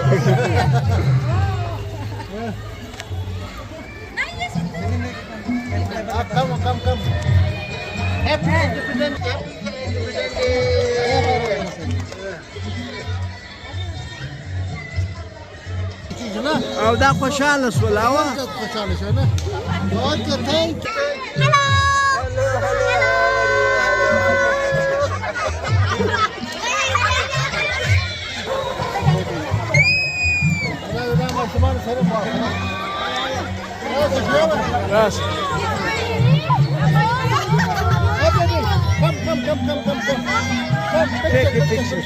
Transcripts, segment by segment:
Come. Happy Independence Day. او دا خوشاله سول او خوشاله شو نه اوکے تھینک راس come. take a picture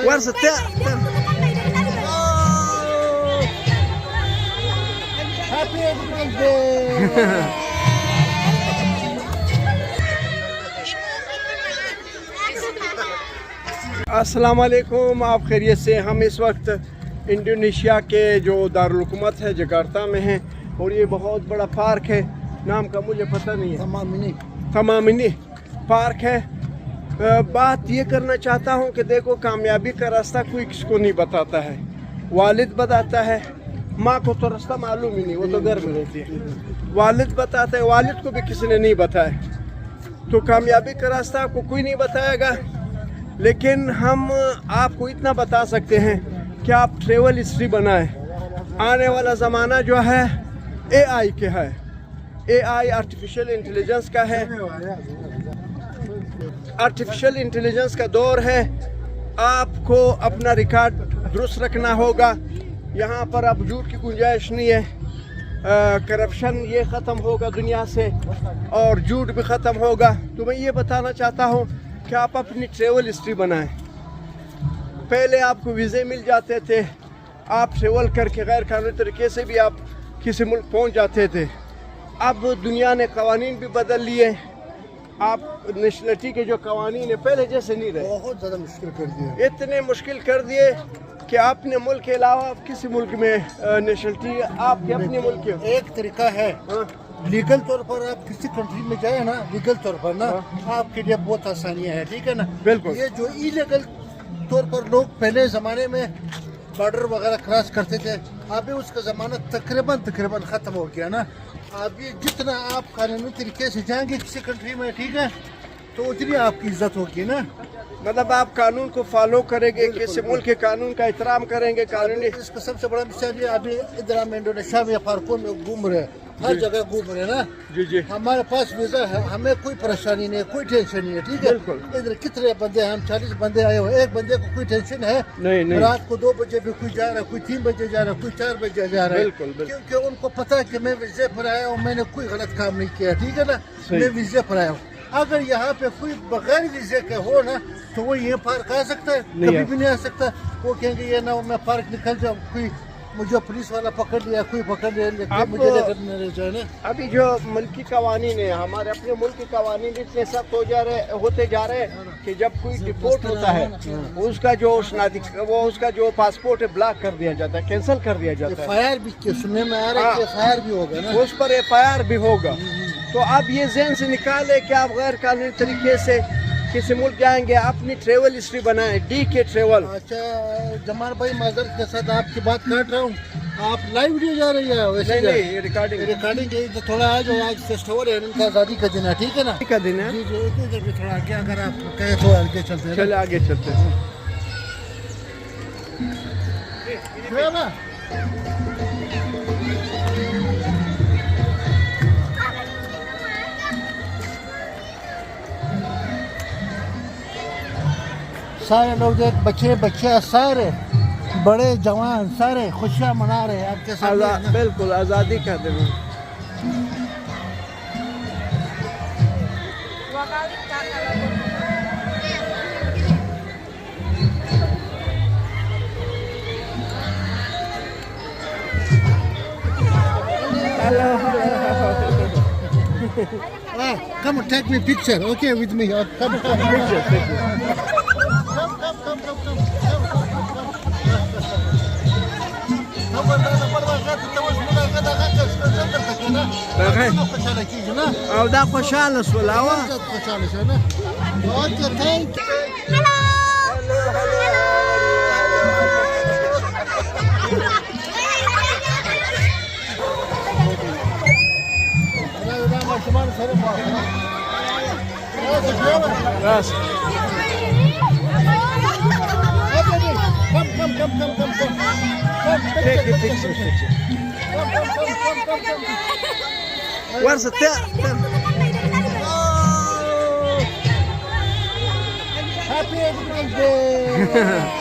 where's the Happy Independence Day. السلام علیکم، آپ خیریت سے؟ ہم اس وقت انڈونیشیا کے جو دارالحکومت ہے جکارتا میں ہیں، اور یہ بہت بڑا پارک ہے، نام کا مجھے پتہ نہیں ہے، تمامنی پارک ہے۔ بات یہ کرنا چاہتا ہوں کہ دیکھو، کامیابی کا راستہ کوئی کس کو نہیں بتاتا ہے، والد بتاتا ہے، ماں کو تو راستہ معلوم ہی نہیں، وہ تو گھر میں رہتی ہے، والد بتاتا ہے، والد کو بھی کسی نے نہیں بتایا، تو کامیابی کا راستہ آپ کو کوئی نہیں بتائے گا۔ لیکن ہم آپ کو اتنا بتا سکتے ہیں کہ آپ ٹریول ہسٹری بنائیں۔ آنے والا زمانہ جو ہے اے آئی کے ہے، اے آئی آرٹیفیشل انٹیلیجنس کا ہے، آرٹیفیشل انٹیلیجنس کا دور ہے۔ آپ کو اپنا ریکارڈ درست رکھنا ہوگا، یہاں پر اب جھوٹ کی گنجائش نہیں ہے، کرپشن یہ ختم ہوگا دنیا سے، اور جھوٹ بھی ختم ہوگا۔ تو میں یہ بتانا چاہتا ہوں کہ آپ اپنی ٹریول ہسٹری بنائیں۔ پہلے آپ کو ویزے مل جاتے تھے، آپ ٹریول کر کے غیر قانونی طریقے سے بھی آپ کسی ملک پہنچ جاتے تھے۔ اب دنیا نے قوانین بھی بدل لیے، آپ نیشنلٹی کے جو قوانین ہیں پہلے جیسے نہیں رہے، بہت زیادہ مشکل کر دیا، اتنے مشکل کر دیے کہ اپنے ملک کے علاوہ آپ کسی ملک میں نیشنلٹی آپ کے اپنے ملک کے ایک طریقہ ہے لیگل طور پر آپ کسی کنٹری میں جائیں نا، لیگل طور پر نا آپ کے لیے بہت آسانیاں ہیں، ٹھیک ہے نا؟ بالکل۔ یہ جو ای لیگل طور پر لوگ پہلے زمانے میں بارڈر وغیرہ کراس کرتے تھے، ابھی اس کا زمانہ تقریباً ختم ہو گیا نا۔ ابھی جتنا آپ قانونی طریقے سے جائیں گے کسی کنٹری میں، ٹھیک ہے، تو اتنی آپ کی عزت ہوگی نا۔ مطلب آپ قانون کو فالو کریں گے، کسی ملک کے قانون کا احترام کریں گے، قانونی۔ اس کا سب سے بڑا مثال یہ ابھی ادھر ہم انڈونیشیا میں پارکوں میں گھوم رہے ہیں، ہر جگہ گھوم رہے ہیں نا۔ جی ہمارے پاس ویزا ہے، ہمیں کوئی پریشانی نہیں ہے، کوئی ٹینشن نہیں ہے، ٹھیک ہے؟ بالکل۔ ادھر کتنے بندے ہیں؟ ہم 40 بندے آئے ہوئے، ایک بندے کو کوئی ٹینشن ہے نہیں۔ رات کو 2 بجے بھی کوئی جا رہا ہے، کوئی 3 بجے جا رہا ہے، کوئی 4 بجے جا رہا ہے، بالکل۔ کیونکہ ان کو پتا ہے کہ میں ویزے پر آیا ہوں، میں نے کوئی غلط کام نہیں کیا، ٹھیک ہے نا؟ میں ویزے پر آیا ہوں۔ اگر یہاں پہ کوئی بغیر ویزے کے ہو نا تو وہ یہ پارک آ سکتا ہے؟ کبھی بھی نہیں آ سکتا۔ وہ کہیں گے یہ نہ میں پارک نکل جاؤں، کوئی مجھے پولیس والا پکڑ لیا، کوئی پکڑ لیا، لیکن مجھے لے کر نہیں رہ جائے نا۔ ابھی جو ملکی قوانین ہیں، ہمارے اپنے ملک کے قوانین اتنے سخت ہوتے جا رہے ہیں کہ جب کوئی ڈپورٹ ہوتا ہے اس کا جو پاسپورٹ ہے بلاک کر دیا جاتا ہے، کینسل کر دیا جاتا ہے۔ ایف آئی آر بھی سننے میں آ رہا ہے کہ ایف آئی آر بھی ہوگا نا، اس پر ایف آئی آر بھی ہوگا۔ تو اب یہ ذہن سے نکالے کہ آپ غیر قانونی طریقے سے کسی ملک جائیں گے، اپنی ٹریول ہسٹری بنائیں، ڈی کے ٹریول۔ اچھا جمال بھائی، معذرت کے ساتھ آپ کی بات کاٹ رہا ہوں، آپ لائیو ویڈیو جا رہی ہے؟ ویسے نہیں، یہ ریکارڈنگ ہے تو تھوڑا آج فیسٹیول ہے ان کا آزادی کا دن ہے، ٹھیک ہے نا؟ کا دن ہے۔ جی ادھر بھی تھوڑا آگے اگر آپ کہیں تو آگے چلتے ہیں۔ چلے آگے چلتے ہیں۔ سارے لوگ دیکھ، بچے سارے بڑے جوان سارے خوشیاں منا رہے ہیں آپ کے ساتھ۔ بالکل آزادی کا دن ہے۔ Come on, take me picture, okay, with me. Come on, picture. او دا خوشاله سول او خوشاله شو نه؟ Okay, thank you. خلاص take it fix it where's the Happy birthday.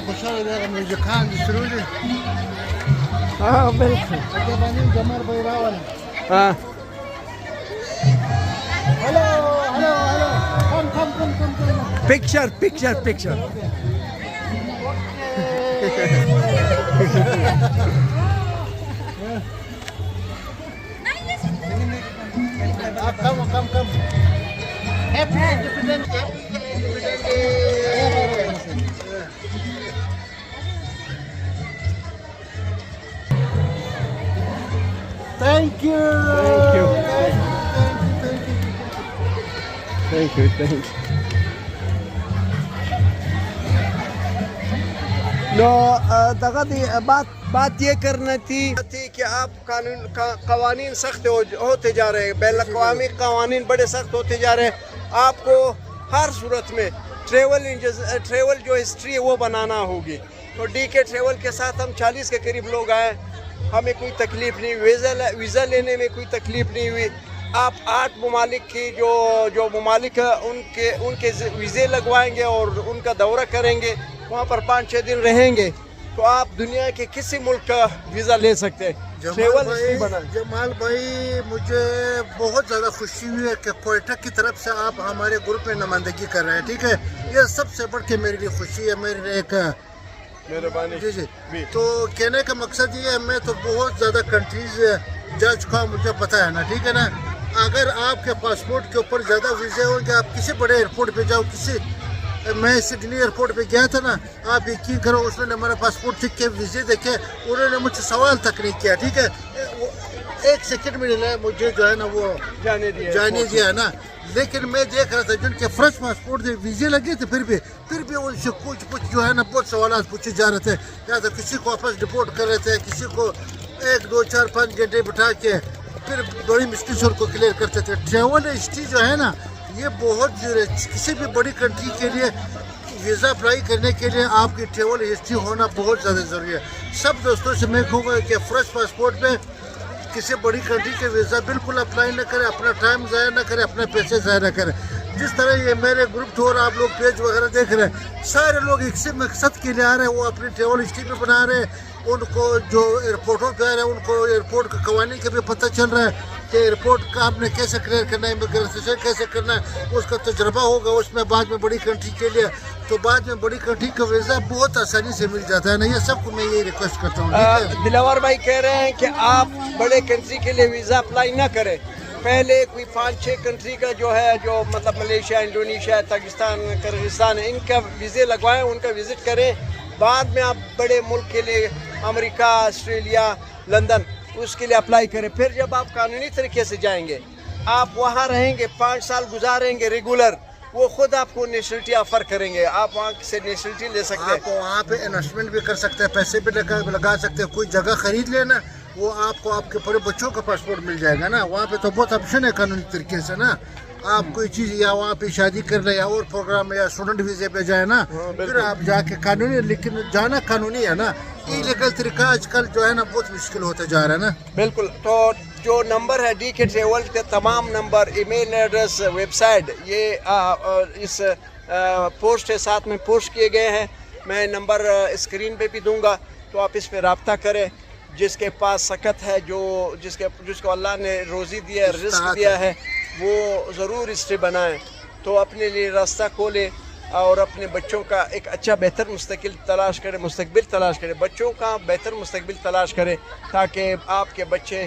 خوشحال دغه موزیکان دي سرودي بالکل هغه باندې جمر بیراول هلو هلو هلو کم picture come happy independence Thank you. No, بات یہ کرنا تھی کہ آپ قوانین سخت ہوتے جا رہے ہیں بین الاقوامی قوانین بڑے سخت ہوتے جا رہے ہیں آپ کو ہر صورت میں ٹریول جو ہسٹری ہے وہ بنانا ہوگی تو ڈی کے ٹریول کے ساتھ ہم 40 کے قریب لوگ آئے ہمیں کوئی تکلیف نہیں ویزا لینے میں کوئی تکلیف نہیں ہوئی آپ 8 ممالک کی جو ممالک ہیں ان کے ویزے لگوائیں گے اور ان کا دورہ کریں گے وہاں پر 5-6 دن رہیں گے تو آپ دنیا کے کسی ملک کا ویزا لے سکتے ہیں جمال بھائی مجھے بہت زیادہ خوشی ہوئی ہے کہ کوئٹہ کی طرف سے آپ ہمارے گروپ میں نمائندگی کر رہے ہیں ٹھیک ہے یہ سب سے بڑھ کے میرے لیے خوشی ہے میرے ایک مہربانی جی تو کہنے کا مقصد یہ ہے میں تو بہت زیادہ کنٹریز جا چکا ہوں مجھے پتہ ہے نا ٹھیک ہے نا اگر آپ کے پاسپورٹ کے اوپر زیادہ ویزے ہوں گے آپ کسی بڑے ایئرپورٹ پہ جاؤ میں سڈنی ایئرپورٹ پہ گیا تھا نا آپ یقین کرو اس نے ہمارا پاسپورٹ ٹھیک کے ویزے دیکھے انہوں نے مجھ سے سوال تک نہیں کیا ٹھیک ہے 1 سیکنڈ میں مجھے جو ہے نا وہ جانے دیا نا لیکن میں دیکھ رہا تھا جن کے فرسٹ پاسپورٹ دے ویزے لگے تھے پھر بھی ان سے کچھ جو ہے نا بہت سوالات پوچھے جا رہے تھے یا تو کسی کو واپس ڈپورٹ کر رہے تھے کسی کو 1 2 4 5 گھنٹے بٹھا کے پھر بڑی مشکل سے ان کو کلیئر کرتے تھے ٹریول ہسٹری جو ہے نا یہ بہت ضروری ہے کسی بھی بڑی کنٹری کے لیے ویزا اپلائی کرنے کے لیے آپ کی ٹریول ہسٹری ہونا بہت زیادہ ضروری ہے سب دوستوں سے میں کہوں گا کہ فرسٹ پاسپورٹ پہ کسی بڑی کنٹری کے ویزا بالکل اپلائی نہ کرے اپنا ٹائم ضائع نہ کرے اپنے پیسے ضائع نہ کرے جس طرح یہ میرے گروپ تھے اور آپ لوگ پیج وغیرہ دیکھ رہے ہیں سارے لوگ ایک سے مقصد کے لیے آ رہے ہیں وہ اپنی ٹریول ہسٹری پہ بنا رہے ہیں ان کو جو ایئرپورٹوں پہ آ رہے ہیں ان کو ایئرپورٹ کا قوانین کا بھی پتہ چل رہا ہے کہ ایئرپورٹ کا آپ نے کیسے کلیئر کرنا ہے امیگریشن کیسے کرنا ہے اس کا تجربہ ہوگا اس میں بعد میں بڑی کنٹری کے لیے تو بعد میں بڑی کنٹری کا ویزا بہت آسانی سے مل جاتا ہے نا یہ سب کو میں یہی ریکویسٹ کرتا ہوں دلاور بھائی کہہ رہے ہیں کہ آپ بڑے کنٹری کے لیے ویزا اپلائی نہ کریں پہلے کوئی 5-6 کنٹری کا جو ہے جو مطلب ملیشیا انڈونیشیا پاکستان کرغزستان ان کا ویزے لگوائیں ان کا وزٹ کریں بعد میں آپ بڑے ملک کے لیے امریکہ آسٹریلیا لندن اس کے لیے اپلائی کریں پھر جب آپ قانونی طریقے سے جائیں گے آپ وہاں رہیں گے 5 سال گزاریں گے ریگولر وہ خود آپ کو نیشنلٹی آفر کریں گے آپ وہاں سے نیشنلٹی لے سکتے ہیں آپ وہاں پہ انویسٹمنٹ بھی کر سکتے ہیں پیسے بھی لگا سکتے ہیں کوئی جگہ خرید لینا وہ آپ کو آپ کے پورے بچوں کا پاسپورٹ مل جائے گا نا وہاں پہ تو بہت آپشن ہے قانونی طریقے سے نا آپ کوئی چیز یا وہاں پہ شادی کر لیں یا اور پروگرام یا اسٹوڈنٹ ویزے پہ جائیں نا پھر آپ جا کے قانونی لیکن جانا قانونی ہے نا ایلیگل طریقہ آج کل جو ہے نا بہت مشکل ہوتا جا رہا ہے نا بالکل تو جو نمبر ہے ڈی کے ٹریول کے تمام نمبر ای میل ایڈریس ویب سائٹ یہ اس پوسٹ کے ساتھ میں پوسٹ کیے گئے ہیں میں نمبر اسکرین پہ بھی دوں گا تو آپ اس پہ رابطہ کریں جس کے پاس سکت ہے جس کو اللہ نے روزی دیا ہے رزق دیا ہے وہ ضرور ہسٹری بنائیں تو اپنے لیے راستہ کھولے اور اپنے بچوں کا ایک اچھا بہتر مستقبل تلاش کرے بچوں کا بہتر مستقبل تلاش کرے تاکہ آپ کے بچے